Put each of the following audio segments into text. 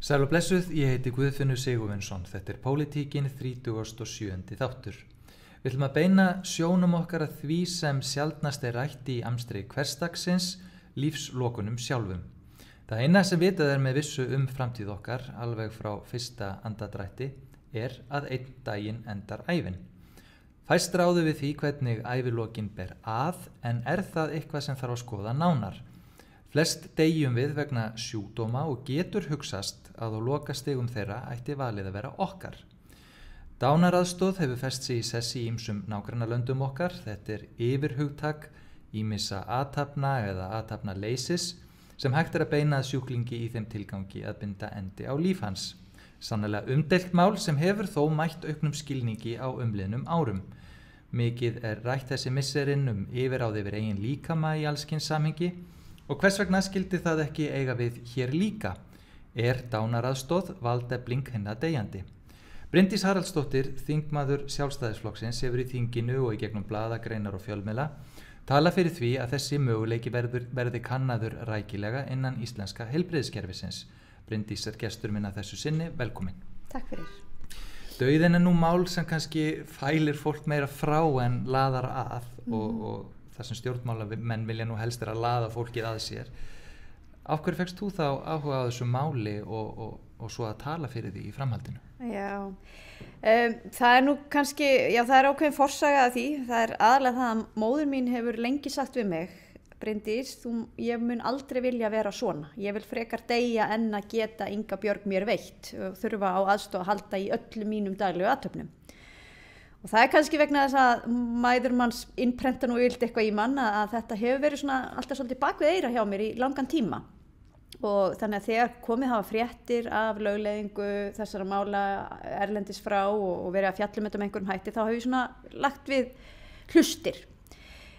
Sæl og blessuð, ég heiti Guðfinnur Sigurvinsson. Þetta Pólitíkin 37. þáttur. Við ætlum að beina sjónum okkar að því sem sjaldnast rætt í amstri hversdagsins, lífslokunum sjálfum. Það eina sem vitað með vissu framtíð okkar, alveg frá fyrsta andadrætti, að einn daginn endar ævin. Fæst ráðu við því hvernig ævilokin ber að, en það eitthvað sem þarf að skoða nánar. Flest deyjum við vegna sjúkdóma og getur hugsast að á lokastigum þeirra ætti valið að vera okkar. Dánaraðstoð hefur fest sig í sessi í ýmsum nágrannalöndum okkar. Þetta yfirhugtak ýmissa athafna eða athafnaleysis sem hægt að beina að sjúklingi í þeim tilgangi að binda endi á líf hans. Sannarlega umdeilt mál sem hefur þó mætt auknum skilningi á umliðnum árum. Mikið rætt þessi misserinn yfirráð yfir eigin líkama í allskyns samhengi. Og hvers vegna skildi það ekki eiga við hér líka? Dánaraðstoð valdefling hinna deyjandi? Bryndís Haraldsdóttir, þingmaður Sjálfstæðisflokksins, hefur í þinginu og í gegnum blaðagreinar og fjölmiðla tala fyrir því að þessi möguleiki verði kannaður rækilega innan íslenska heilbrigðiskerfisins. Bryndís gestur minn að þessu sinni, velkomin. Takk fyrir. Dauðinn nú mál sem kannski fælir fólk meira frá en laðar að og það sem stjórnmálamenn vilja nú helst að laða fólkið að sér. Af hverju fékkst þú þá áhuga á þessu máli og svo að tala fyrir því í framhaldinu? Já, það nú kannski, það ákveðin forsaga að því. Það aðalega það að móðir mín hefur lengi sagt við mig, Bryndís, ég mun aldrei vilja vera svona. Ég vil frekar deyja en að geta Inga Björg mér veitt og þurfa á aðstoð að halda í öllum mínum daglegu athöfnum. Og það kannski vegna þess að mæður manns innprenta nú yfirleitt eitthvað í mann að þetta hefur verið svona alltaf svolítið bak við eyra hjá mér í langan tíma. Og þannig að þegar komið hafa fréttir af lögleiðingu þessara mála erlendis frá og verið að fjalla þetta með einhverjum hætti, þá hef ég svona lagt við hlustir.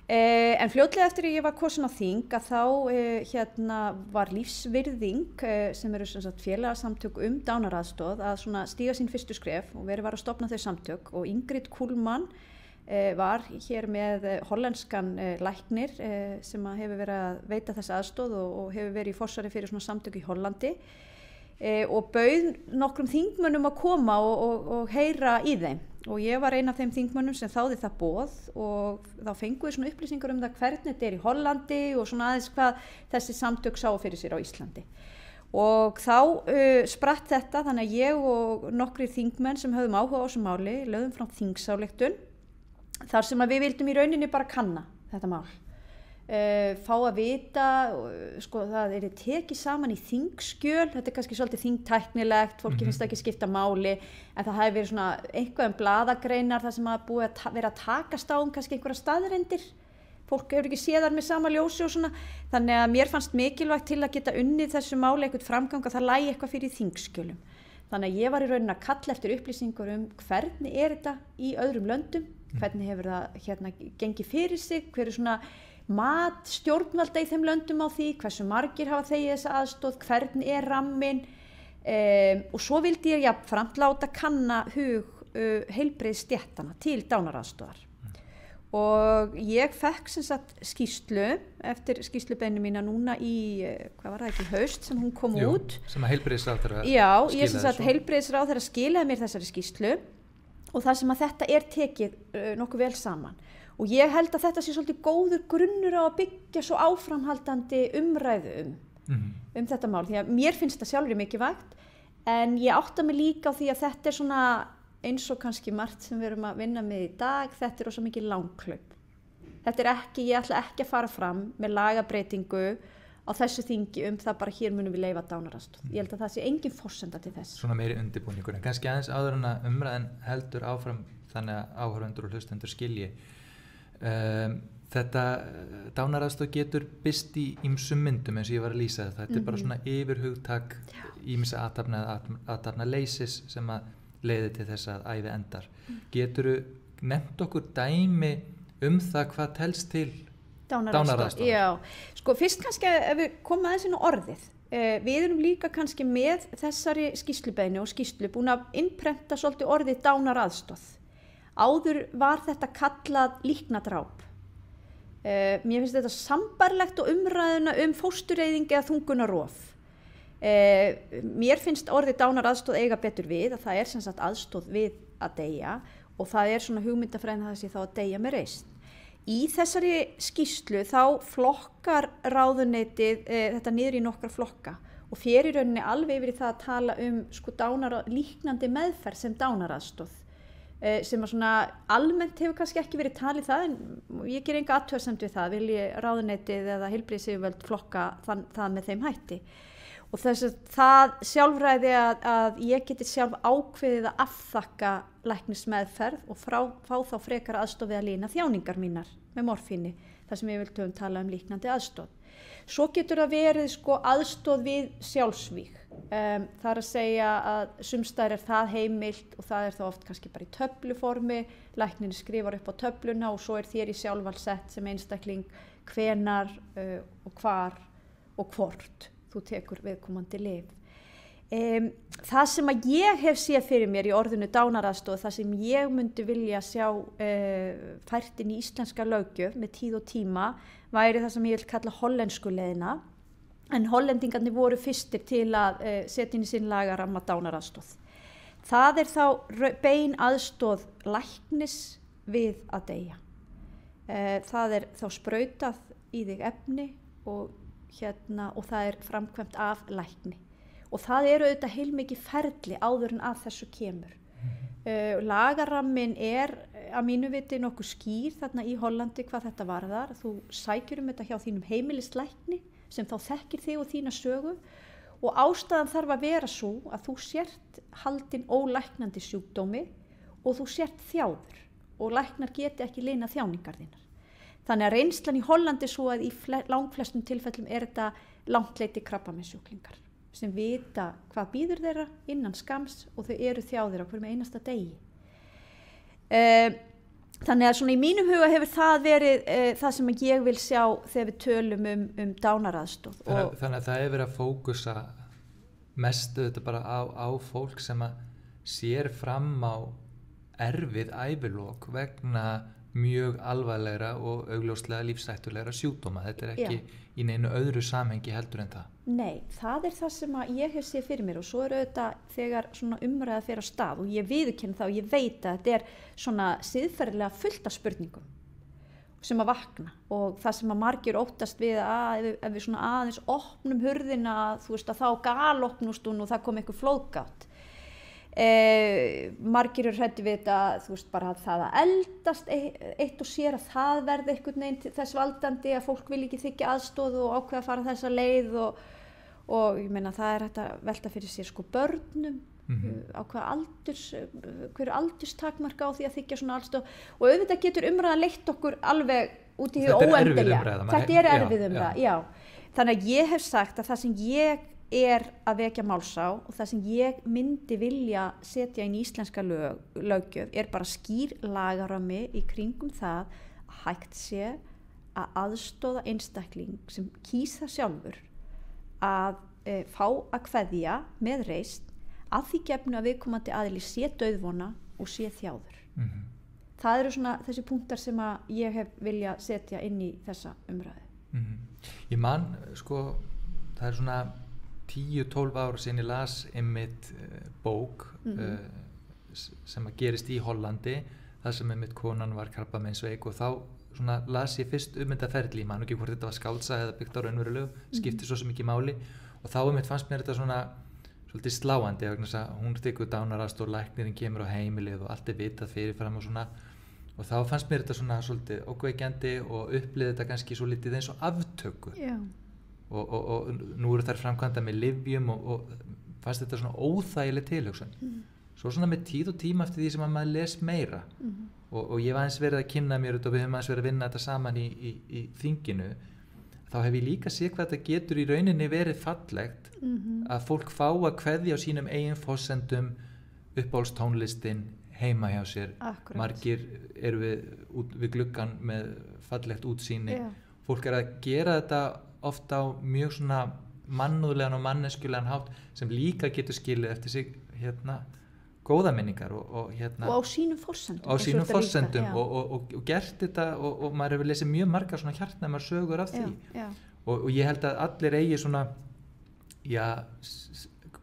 En fljótlega eftir ég var kosin á þing að þá var Lífsvirðing sem eru sem sagt félagasamtök dánaraðstoð að svona stíga sín fyrstu skref og verið var að stofna þau samtök og Ingrid Kuhlmann var hér með hollenskan læknir sem hefur verið að veita þessa aðstoð og hefur verið í forsvari fyrir svona samtök í Hollandi og bauð nokkrum þingmönnum að koma og heyra í þeim. Og ég var ein af þeim þingmönnum sem þáði það boð og þá fengu við svona upplýsingar það hvernig þetta í Hollandi og svona aðeins hvað þessi samtök sáu fyrir sér á Íslandi. Og þá spratt þetta þannig að ég og nokkrir þingmenn sem höfðum áhuga á þessu máli lögðum fram þingsályktun þar sem að við vildum í rauninni bara kanna þetta mál. Fá að vita, sko það tekið saman í þingskjöl, þetta kannski svolítið þingtæknilegt, fólki finnst það ekki skipta máli, en það hefði verið svona eitthvað blaðagreinar þar sem að búið að vera að takast á kannski einhverja staðreyndir, fólk hefur ekki séð þar með sama ljósi og svona, þannig að mér fannst mikilvægt til að geta unnið þessu máli eitthvað framgang að það lægi eitthvað fyrir þingskjölum. Þannig að ég var í rauninni að kalla eftir upplýsingur hvernig þetta í öðrum löndum, hvernig hefur það gengið fyrir sig, hver svona mat stjórnvalda í þeim löndum á því, hversu margir hafa þegið þessa aðstoð, hvernig ramminn og svo vildi ég jafnframt láta kanna hug heilbrigðisstéttanna til dánaraðstoðar. Og ég fekk sem sagt skýrslu eftir skýrslubeiðni mína núna í, hvað var það ekki, haust sem hún kom út. Sem að heilbrigðisráðherra skilaði. Já, ég sem sagt heilbrigðisráðherra skilaði mér þessari skýrslu og það sem að þetta tekið nokkuð vel saman. Og ég held að þetta sé svolítið góður grunnur á að byggja svo áframhaldandi umræðu þetta mál. Því að mér finnst það sjálfur mikilvægt, en ég átta mig líka á því að þetta svona eins og kannski margt sem við erum að vinna með í dag, þetta rosa mikið langhlaup. Þetta ekki, ég ætla ekki að fara fram með lagabreytingu á þessu þingi það bara hér munum við leyfa dánaraðstoð. Ég held að það sé engin forsenda til þess. Svona meiri undirbúningur, en kannski aðeins áður en að umræðan heldur áfram þannig að áhorfendur og hlustendur skilji. Þetta dánaraðstoð getur birst í ýmsum myndum eins og ég var að lýsa þetta bara svona yfirhugtak ýmissa athafnaleysis sem að leiði til þess að ævi endar. Geturðu nefnt okkur dæmi það hvað telst til dánaraðstoð? Já, sko fyrst kannski ef við komum aðeins inn á orðið. Við erum líka kannski með þessari skýrslubeiðni og skýrslu búin að innprenta svolítið orðið dánaraðstoð. Áður var þetta kallað líknardráp. Mér finnst þetta sambærilegt og umræðuna fóstureyðing eða þungunarrof. Mér finnst orðið dánaraðstoð eiga betur við, að það sem sagt aðstoð við að deyja og það svona hugmyndafræðin það sé þá að deyja með reisn. Í þessari skýrslu þá flokkar ráðuneytið þetta niður í nokkra flokka og fer í rauninni alveg yfir í það að tala sko líknandi meðferð sem dánaraðstoð sem að svona almennt hefur kannski ekki verið talið það en ég ger enga athugasemd við það, vilji ráðuneytið eða heilbrigðisyfirvöld flokka það með þeim hætti. Og það sjálfræði að ég geti sjálf ákveðið að afþakka læknismeðferð og fá þá frekar aðstoð við að lína þjáningar mínar með morfíni, þar sem ég vil tala líknandi aðstoð. Svo getur það verið sko aðstoð við sjálfsvíg. Það að segja að sumstaðar það heimilt og það þá oft kannski bara í töfluformi, læknirinn skrifar upp á töfluna og svo þér í sjálfvalsett sem einstakling hvenar og hvar og hvort þú tekur viðkomandi lyf. Það sem að ég hef séð fyrir mér í orðinu dánaraðstoð, það sem ég myndi vilja sjá fært inn í íslenska löggjöf með tíð og tíma, væri það sem ég vil kalla hollensku leiðina, en hollendingarnir voru fyrstir til að setja inn í sinn lagaramma dánaraðstoð. Það þá bein aðstoð læknis við að deyja. Það þá sprautað í þig efni og það framkvæmt af lækni. Og það auðvitað heilmikið ferli áður en að þessu kemur. Lagarammin að mínu viti nokkuð skýr þarna í Hollandi hvað þetta varðar. Þú sækjur þetta hjá þínum heimilislækni sem þá þekkir þig og þína sögu og ástæðan þarf að vera svo að þú sért haldin ólæknandi sjúkdómi og þú sért þjáður og læknar geti ekki lina þjáningar þínar. Þannig að reynslan í Hollandi svo að í langflestum tilfellum þetta langtleiti krabbameinssjúklingar sem vita hvað býður þeirra innan skams og þau þjáðir á hverjum einasta degi. Þannig að svona í mínum huga hefur það verið það sem ég vil sjá þegar við tölum dánaraðstoð. Þannig að það hefur verið að fókusa mest bara á fólk sem að sér fram á erfið ævilok vegna mjög alvarlegra og augljóslega lífshættulegra sjúkdóma. Þetta ekki í neinu öðru samhengi heldur en það. Nei, það það sem að ég hef séð fyrir mér og svo auðvitað þegar svona umræða fer á stað og ég viðurkenni það og ég veit að þetta svona siðferðilega fullt af spurningum sem að vakna og það sem að margir óttast við að ef við svona aðeins opnum hurðina, þú veist að þá galopnust hún og það kom eitthvað flóðgátt. Margir hræddir við þetta, þú veist bara að það að eldast eitt og sér að það verði einhvern veginn þess valdandi að fólk vil ekki þiggja aðstoð og ákveða að fara þessa leið og ég meina það hægt að velta fyrir sér sko börnum á hverju aldurstakmark á því að þiggja svona aðstoð og auðvitað getur umræðan leitt okkur alveg út í óendanlega. Þetta erfið umræða, já. Þannig að ég hef sagt að það sem ég að vekja máls á og það sem ég myndi vilja setja inn í íslenska löggjöf bara skýr lagarammi í kringum það að hægt sé að aðstoða einstakling sem kýs það sjálfur að fá að kveðja með reisn að því gefnu að viðkomandi aðili sé dauðvona og sé þjáður. Það eru svona þessi punktar sem að ég hef vilja setja inn í þessa umræðu. Ég man sko, það svona 10-12 ára síðan ég las einmitt bók sem að gerist í Hollandi þar sem einmitt konan var krabbameinsveik og þá svona las ég fyrst þetta ferli, ég man ekki hvort þetta var skáldsaga eða byggt á raunverulegu, skipti svo sem ekki máli og þá einmitt fannst mér þetta svona svolítið sláandi vegna þess að hún tekur dánaraðstoð og læknirinn kemur á heimilið og allt vitað fyrirfram og svona og þá fannst mér þetta svona svolítið ókveikjandi og upplifði þetta kannski svolítið eins og aftöku. Já. Og nú eru þær framkvæmda með lyfjum og fannst þetta svona óþægileg tilhugsun. Svo svona með tíð og tíma eftir því sem að maður les meira og ég var aðeins verið að kynna mér og við höfum aðeins verið að vinna þetta saman í þinginu þá hef ég líka séð hvað þetta getur í rauninni verið fallegt að fólk fá að kveðja á sínum eigin forsendum uppáhaldstónlistin heima hjá sér. Akkurat. Margir eru við gluggann með fallegt útsýni. Fólk að gera þetta ofta á mjög svona mannúðlegan og manneskjulegan hátt sem líka getur skilið eftir sig góða minningar og á sínum forsendum og gert þetta og maður hefur lesið mjög margar svona hjartnæmar sögur af því og ég held að allir eigi svona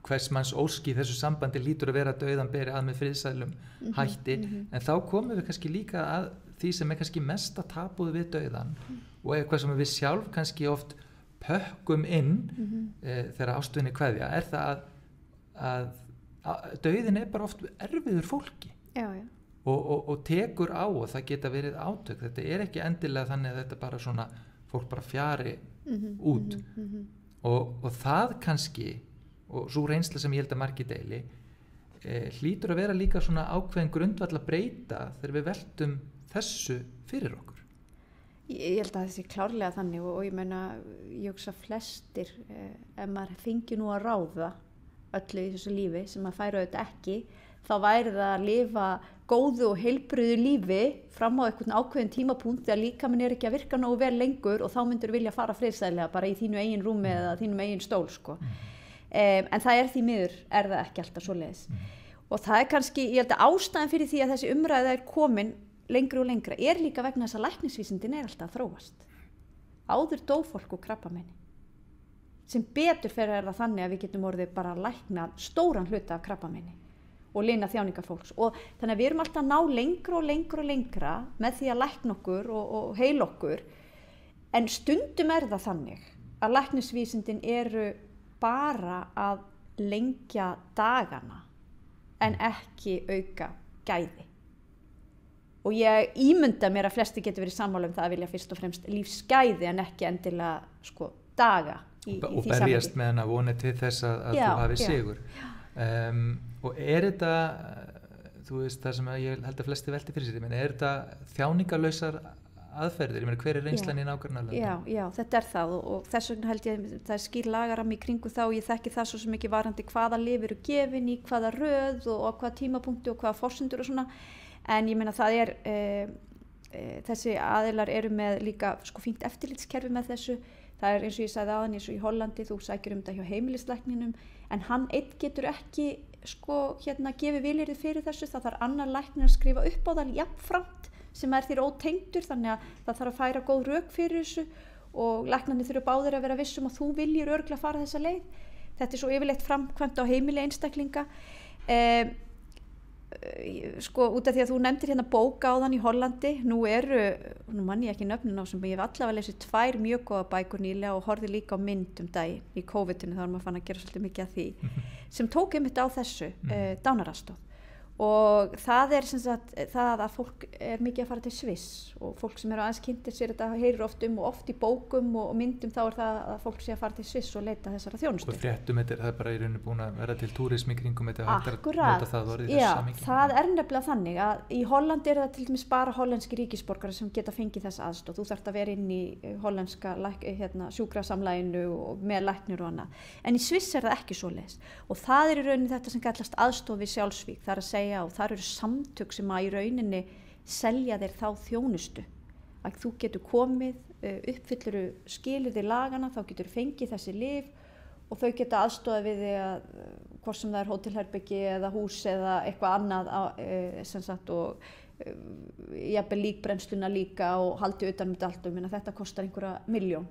hvers manns óski í þessu sambandi lítur að vera að dauðan beri að með friðsælum hætti, en þá komum við kannski líka að því sem kannski mesta tabuð við dauðan og eitthvað sem við sjálf kannski oft pökkum inn þegar ástvinni kveðja, það að dauðin bara oft erfiður fólki og tekur á, og það geta verið átök. Þetta ekki endilega þannig að þetta bara svona fólk bara fjari út og það kannski, og svo reynsla sem ég held að margir deili, hlýtur að vera líka svona ákveðin grundvall að breyta þegar við veltum þessu fyrir okkur. Ég held að það sé klárlega þannig og ég meina, ég hugsa flestir, ef maður fengi nú að ráða öllu í þessu lífi sem maður færi auðvitað ekki, þá væri það að lifa góðu og heilbrigðu lífi fram á einhvern ákveðin tímapunkt þegar líkaminn ekki að virka nógu vel lengur og þá myndur vilja fara friðsælega bara í þínu eigin rúmi eða þínum eigin stól sko. En það því miður það ekki alltaf svoleiðis. Og það kannski, ég held að ástæðan fyrir því að þessi umræða komin lengri og lengra líka vegna þess að læknisvísindin alltaf að þróast. Áður dó fólk og krabbameini. Sem betur fyrir það þannig að við getum orðið bara að lækna stóran hluta af krabbameini og lina þjáningar fólks. Og þannig að við erum alltaf að ná lengra og lengra og lengra með því að lækna okkur og heila okkur. En stundum það þannig að læknisvísindin eru bara að lengja dagana en ekki auka gæði. Og ég ímynda mér að flesti getur verið sammála það að vilja fyrst og fremst lífsgæði en ekki endilega daga í því samhengi. Og berjast með hana vonið til þess að þú hafi sigur. Og þetta, þú veist, það sem ég held að flesti velti fyrir sér, þetta þjáningarlausar aðferðir, ég meina hver reynslan í nágrannalöndum? Já, þetta það og þess vegna held ég að það skýr lagarammi í kringu þá og ég þekki það svo sem ekki varandi hvaða lyf eru gefin í hvaða röð og á hvaða tímapunkti og hvaða forsendur og svona, en ég meina það þessi aðilar eru með líka fínt eftirlitskerfi með þessu. Það eins og ég sagði áðan, eins og í Hollandi, þú sækir þetta hjá heimilislækninum, en hann einn getur ekki gefið vilyrði fyrir þessu, það þarf annar læknir að skrifa upp á það jafnframt sem þér ótengdur, þannig að það þarf að færa góð rök fyrir þessu og læknarnir þurfa báðir að vera vissum að þú viljir örugglega fara þessa leið. Þetta svo yfirleitt framkvæmt á heimili einstaklinga. Út af því að þú nefndir hérna bók áðan í Hollandi, nú mann ég ekki nöfnin á sem ég hef allavega lesið 2 mjög góða bækur nýlega og horfði líka á mynd daginn í COVID-inu, þá maður fann að gera svolítið mikið af því, sem tók einmitt á þessu dánaraðstoð. Og það sem sagt það að fólk mikið að fara til Sviss og fólk sem aðeins kynntir sér þetta heyrir oft og oft í bókum og myndum þá það að fólk sé að fara til Sviss og leita þessara þjónustu. Og fréttum það bara í rauninu búin að vera til túrismi kringum þetta hægt að nota það orðið þessu samhengi. Það nefnilega þannig að í Hollandi það til dæmis bara hollenski ríkisborgarar sem geta fengið þessa aðstoð. Þú þarft að vera inn í hollenska sjúkrasamlaginu og með læknir og annað. En í Sviss það ekki svoleiðis. Og það í rauninni þetta sem kallast aðstoð við sjálfsvíg, það að segja og þar eru samtök sem að í rauninni selja þér þá þjónustu að þú getur komið, uppfyllur skilyrði lagana, þá getur fengið þessi lyf og þau geta aðstofað við þig að hvort sem það er hótelherbyggi eða hús eða eitthvað annað sem sagt og jafnvel líkbrennsluna líka og haldi utan með allt og þetta kostar einhverja 1 milljón.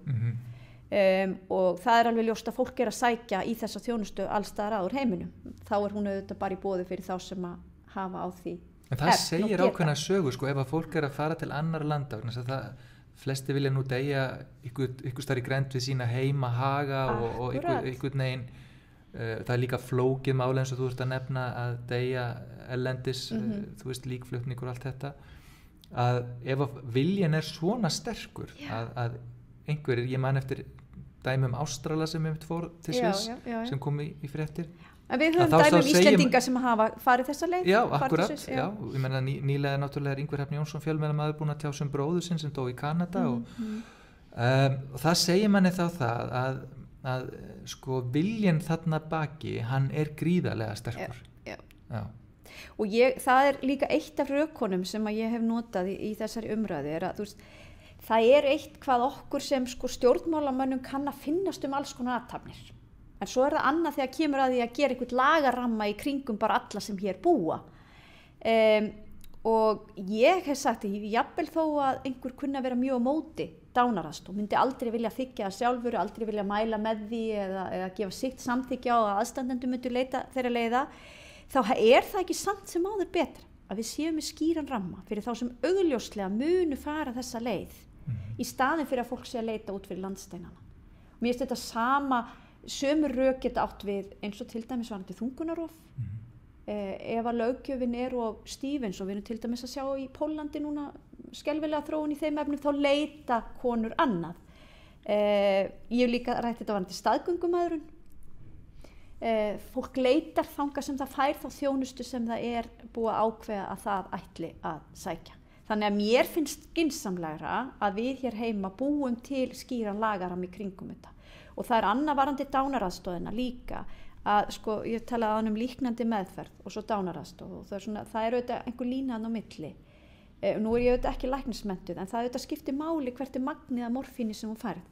Og það alveg ljóst að fólk að sækja í þessa þjónustu allstaðar úr heiminum. Þá hún auðvitað bara í boði fyrir þá sem að hafa á því. En það segir ákveðna sögu, ef að fólk að fara til annar landa, flesti vilja nú deyja ykkur starf í grænt við sína heima haga og ykkur negin, það líka flókið máli eins og þú ert að nefna að deyja ellendis, þú veist líkflutningur og allt þetta, að ef viljan svona sterkur að einhverjir, ég man eftir dæmum Ástrala sem fór til Sviss sem kom í fréttir. En við höfum dæmum Íslendinga sem hafa farið þessa leið. Já, akkurat. Ég meina nýlega náttúrulega Ingvar Hrafn Jónsson fjölmiðlamaður búinn að tjá sem bróður sinn sem dó í Kanada og það segir manni þá það að viljinn þarna baki, hann gríðarlega sterkur. Já. Og það líka eitt af rökunum sem að ég hef notað í þessari umræðu að þú veist, það eitt hvað okkur sem stjórnmálamönnum kann að finnast alls konar athafnir. En svo það annað þegar kemur að því að gera einhvern lagaramma í kringum bara alla sem hér búa. og ég hef sagt að jafnvel þó að einhver kunna vera mjög á móti dánaraðstoð, myndi aldrei vilja þiggja það sjálfur, aldrei vilja mæla með því eða gefa sitt samþykja á að aðstandendur myndu leita þeirra leiða, þá það ekki samt sem áður betra að við séum með skýran ramma fyrir þá sem augljóslega munu fara þessa leið í staðin fyrir að fólk sé að leita út fyrir landsteinana. Mér finnst þetta sömu rök geta átt við eins og til dæmis varandi þungunarof. Ef að löggjöfin of stíf eins og við erum til dæmis að sjá í Póllandi núna skelfilega þróun í þeim efnum, þá leita konur annað. Ég hef líka rætt þetta varandi staðgöngumæðrun. Fólk leitar þangað sem það fær þá þjónustu sem það búið að ákveða að það ætli að sækja. Þannig að mér finnst skynsamlegra að við hér heima búum til skýran lagaram í kringum þetta. Og það annað varandi dánaraðstoðina líka, að ég talaði líknandi meðferð og svo dánaraðstoð og það auðvitað einhver lína á milli. Nú ég auðvitað ekki læknismenntuð, en það auðvitað skiptir máli hvert magnið af morfíni sem hún færð.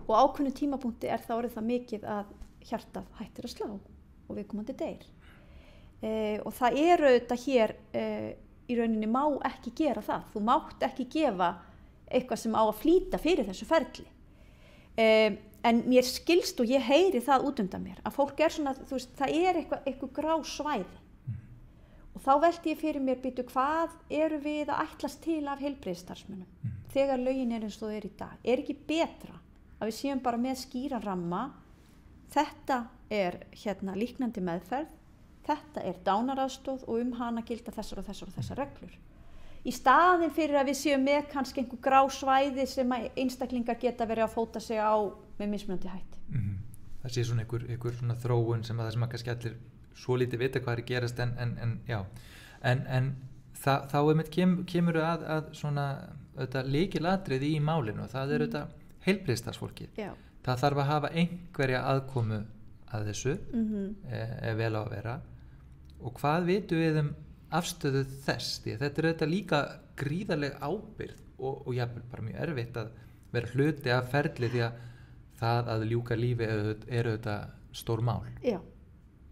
Og á ákveðnum tímapunkti það orðið það mikið að hjartað hættir að slá og viðkomandi deyr. Og það auðvitað hér í rauninni má ekki gera það. Þú mátt ekki gefa eitthvað sem á að flýta fyrir þessu ferli. En mér skilst og ég heyri það út undan mér að fólk svona, það eitthvað grá svæði. Og þá velti ég fyrir mér, hvað eru við að ætlast til af heilbrigðisstarfsmönnum þegar lögin eins og í dag? Ekki betra að við séum bara með skýran ramma, þetta líknandi meðferð, þetta dánaraðstoð og hana gilda þessar og þessar reglur. Í staðinn fyrir að við séum með kannski einhver grá svæði sem einstaklingar geta verið að fóta sig á með mismunandi hætti. Það sé svona einhver svona þróun sem að kannski allir svo lítið vita hvað gerast en þá kemur að svona lykilatriði í málinu og það heilbrigðisstarfsfólkið. Það þarf að hafa einhverja aðkomu að þessu ef vel á að vera. Og hvað vitum við afstöðu þess? Því að þetta líka gríðarleg ábyrgð og jafnvel bara mjög erfitt að vera hluti af ferli því að það að ljúka lífi þetta stór mál. Já,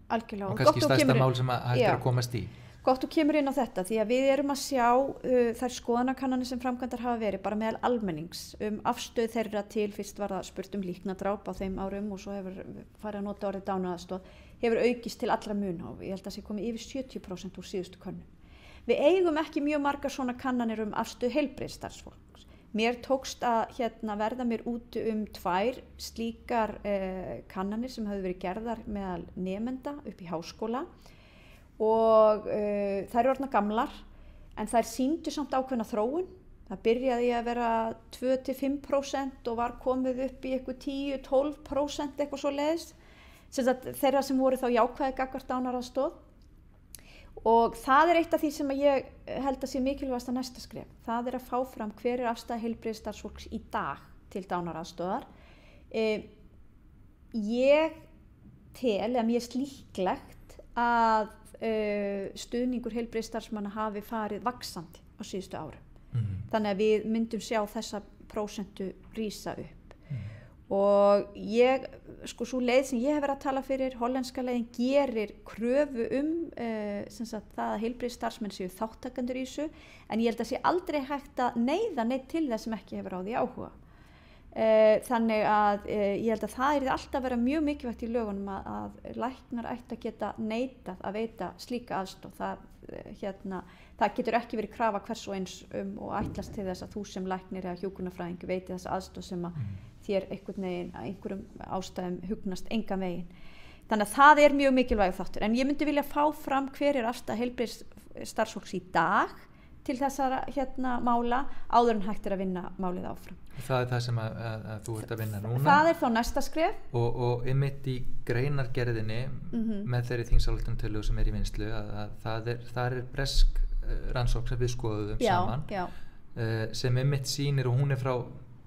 algjörlega. Og kannski stærsta mál sem hægt að komast í. Gott þú kemur inn á þetta því að við erum að sjá þær skoðanakannanir sem framkvæmdar hafa verið bara meðal almennings afstöð þeirra til, fyrst var það spurt líknadráp á þeim árum og svo hefur farið að nota orðið dánaraðstoð, hefur aukist til allra muna og ég held að það sé komið yfir 70% úr síðustu könnun. Við eigum ekki mjög margar svona kannanir afstöð heilbrigðisstarfsfólks. Mér tókst að verða mér út 2 slíkar kannanir sem höfðu verið gerðar meðal nemenda upp í háskóla og þær eru orðnar gamlar en þær sýndu samt ákveðna þróun. Það byrjaði að vera 2-5% og var komið upp í eitthvað 10-12% eitthvað svoleiðis. Þeirra sem voru þá jákvæði gagnvart dánaraðstoð. Og það eitt af því sem ég held að sé mikilvægast að næsta skref. Það að fá fram hver afstaða heilbrigðisstarfsfólks í dag til dánaraðstoðar. Ég tel að mér líklegt að stuðningur heilbrigðisstarfsmanna hafi farið vaxandi á síðustu árum. Þannig að við myndum sjá þessa prósentu rísa upp. Og sú leið sem ég hef verið að tala fyrir, hollenska leiðin, gerir kröfu það að heilbrigðisstarfsmenn séu þáttakendur í þessu, en ég held að sé aldrei hægt að neyða neitt til þess sem ekki hefur á því áhuga. Þannig að ég held að það alltaf vera mjög mikilvægt í lögunum að læknar ætti að geta neitað að veita slíka aðstoð. Það getur ekki verið krafa hvers og eins og ætlast til þess að þú sem læknir eða hjúkrunarfræðingur veiti þessa aðstoð sem að þér einhverjum ástæðum hugnast engan veginn. Þannig að það mjög mikilvægur þáttur. En ég myndi vilja fá fram hver afstaða heilbrigðisstarfsfólks í dag til þessara mála áður en hægt að vinna málið áfram. Það það sem að þú ert að vinna núna. Það þá næsta skref. Og einmitt í greinargerðinni með þeirri þingsályktunartillögu sem í vinnslu að það bresk rannsókn sem við skoðuðum saman sem einmitt sýnir og hún frá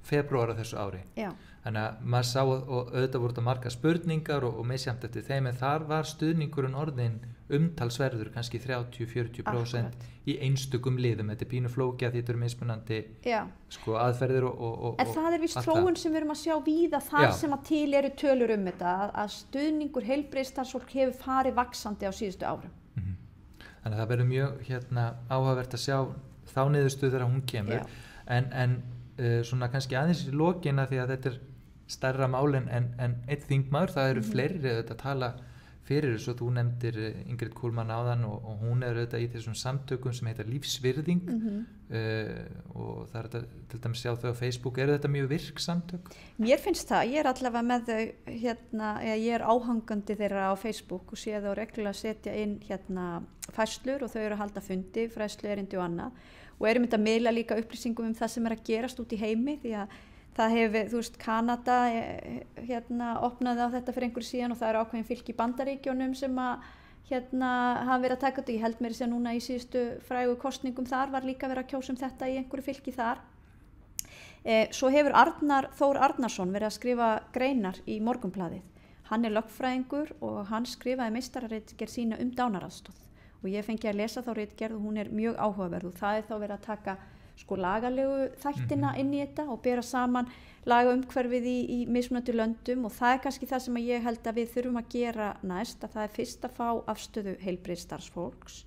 febrúar á þessu ári. Já. Þannig að maður sá og auðvitað voru þetta margar spurningar og misjafnt eftir þeim en þar var stuðningurinn orðin umtalsverður, kannski 30-40% í einstökum liðum. Þetta pínu flóki að þetta mismunandi aðferðir og en það víst þróun sem við erum að sjá víða þar sem að til eru tölur þetta að stuðningur heilbrigðisstarfsfólk hefur farið vaxandi á síðustu árum. Þannig að það verður mjög áhugavert að sjá þá niðurstöðu þegar hún kemur. En svona kannski aðeins í lokina því að þetta er stærra mál en einn þingmaður, það eru fleiri auðvitað að tala fyrir þessu. Þú nefndir Ingrid Kuhlmann áðan og hún er auðvitað í þessum samtökum sem heitir lífsvirðing og það er þetta til dæmis sjá þau á Facebook. Eru þetta mjög virk samtök? Mér finnst það, ég er allavega með þau ég er áhangandi þeirra á Facebook og sé þá reglulega að setja inn færslur og þau eru að halda fundi, fræðslu erindi og annað og erum þetta að miðla líka upplýsingum það sem er að gerast út í heimi því að það hefur, þú veist, Kanada opnaði á þetta fyrir einhverju síðan og það eru ákveðin fylki í Bandaríkjunum sem að hafa verið að taka þetta. Ég held mér að núna í síðustu frægu kosningum þar var líka verið að kjósa þetta í einhverju fylki þar. Svo hefur Þór Arnarsson verið að skrifa greinar í Morgunblaðið. Hann er lögfræðingur og hann skrifaði meistararitgerð sína dánaraðstoð og ég fengi að lesa þá ritgerð og hún er mjög áhugaverð og það er þá verið að taka lagalegu þættina inn í þetta og bera saman lagaumhverfið í mismunandi löndum og það er kannski það sem ég held að við þurfum að gera næst, að það er fyrst að fá afstöðu heilbrigðisstarfsfólks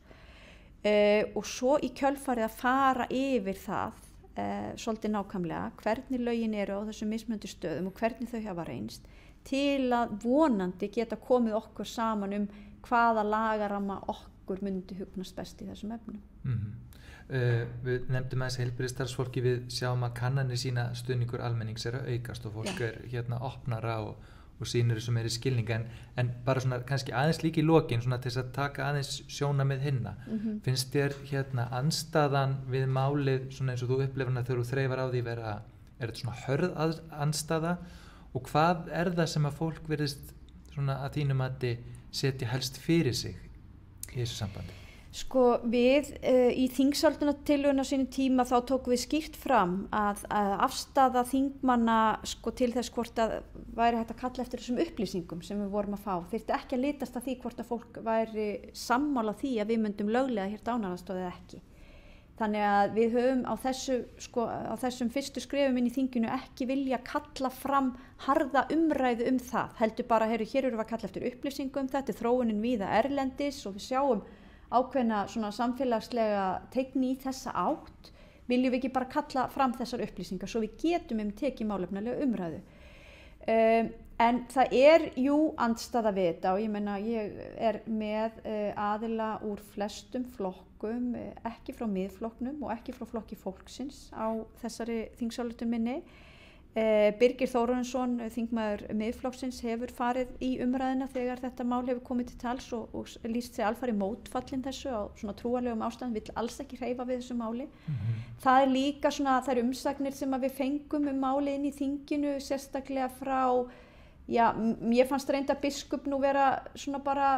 og svo í kjölfarið að fara yfir það svolítið nákvæmlega hvernig lögin eru á þessum mismunandi stöðum og hvernig þau hafa reynst til að vonandi geta komið okkur saman hvaða lagaramma okkur myndi hugnast best í þessum efnum. Við nefndum aðeins heilbrigðisstarfsfólki, við sjáum að kannanir sína stuðningur almennings er að aukast og fólk er opnara og sýnir þessu meiri skilning en bara svona kannski aðeins líka í lokin svona til þess að taka aðeins sjónarmið hinna. Finnst þér andstaðan við málið svona eins og þú upplifir hana þegar þú þreifar á því er þetta svona hörð andstaða og hvað er það sem að fólk virðist svona að þínum mati setja helst fyrir sig í þessu sambandi? Sko við í þingsályktunartillögunni á sínum tíma þá tókum við skýrt fram að afstaða þingmanna til þess hvort að væri hægt að kalla eftir þessum upplýsingum sem við vorum að fá þyrfti ekki að litast að því hvort að fólk væri sammála því að við myndum löglega dánaraðstoð eða ekki. Þannig að við höfum á þessum fyrstu skrefum inn í þinginu ekki vilja kalla fram harða umræðu það, heldur bara hér erum við að kalla eftir upplýsingum, þetta er þróunin víða erlendis og við sjáum ákveðna svona samfélagslega teikni í þessa átt, viljum við ekki bara kalla fram þessar upplýsingar svo við getum tekið málefnalega umræðu. En það er andstaða við þetta og ég meina ég er með aðila úr flestum flokkum, ekki frá Miðflokknum og ekki frá Flokki fólksins á þessari þingsályktun minni. Birgir Þórarinsson, þingmaður Miðflokksins, hefur farið í umræðina þegar þetta mál hefur komið til tals og lýst sig alfarið mótfallin þessu á svona trúarlegum ástæðum, vill alls ekki hreyfa við þessu máli. Það er líka svona þær umsagnir sem að við fengum máli inn í þinginu, sérstaklega frá, mér fannst reynda biskup nú vera svona bara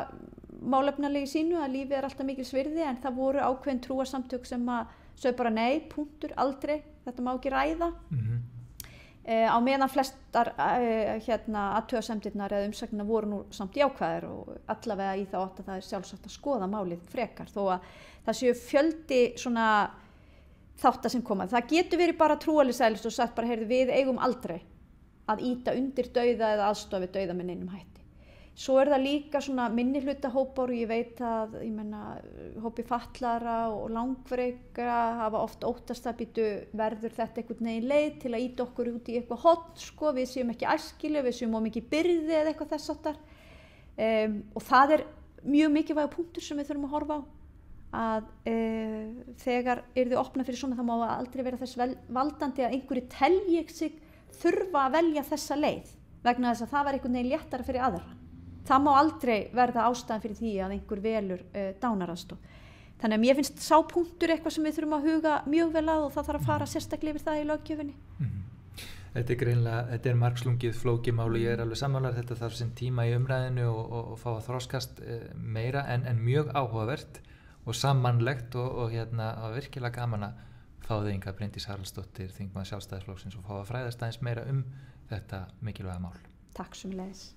málefnalegi sínu að lífið er alltaf mikil svirði en það voru ákveðin trúarsamtök sem að sögðu bara nei, punktur, aldrei, þetta má ekki ræða. Á meðan flestar athugasemdirnar eða umsagnirnar voru nú samt jákvæðir og allavega í þá átt að það er sjálfsagt að skoða málið frekar þó að það séu fjöldi svona þáttar sem koma. Það getur verið bara trúarlegs og sagt bara heyrðu við eigum aldrei að ýta undir dauða eða aðstofa við dauða með neinum hætti. Svo er það líka svona minnihlutahópar og ég veit að hópi fatlara og langveikra hafa oft óttast að verður þetta einhvern veginn leið til að ýta okkur út í eitthvað horn, við séum ekki æskileg, við séum of mikið byrði eða eitthvað þess háttar. Og það er mjög mikilvægur punktur sem við þurfum að horfa á að þegar yrði opnað fyrir svona það má aldrei vera þess valdandi að einhverju telji sig þurfa að velja þessa leið vegna þess að það var einhvern veginn léttara fyrir aðra. Það má aldrei verða ástæðan fyrir því að einhver velur dánaraðstoð. Þannig að mér finnst sá punktur eitthvað sem við þurfum að huga mjög vel að og það þarf að fara sérstaklega yfir það í löggjöfinni. Þetta er margslungið flókið mál og ég er alveg sammála þetta þarf sinn tíma í umræðinu og fá að þroskast meira en mjög áhugavert og sammannlegt og virkilega gaman að fá þig Inga Bryndís Haraldsdóttir, þingmaður Sjálfstæðisflokksins og fá að fræðast aðeins meira þetta mikilvæga mál. Takk sömuleiðis.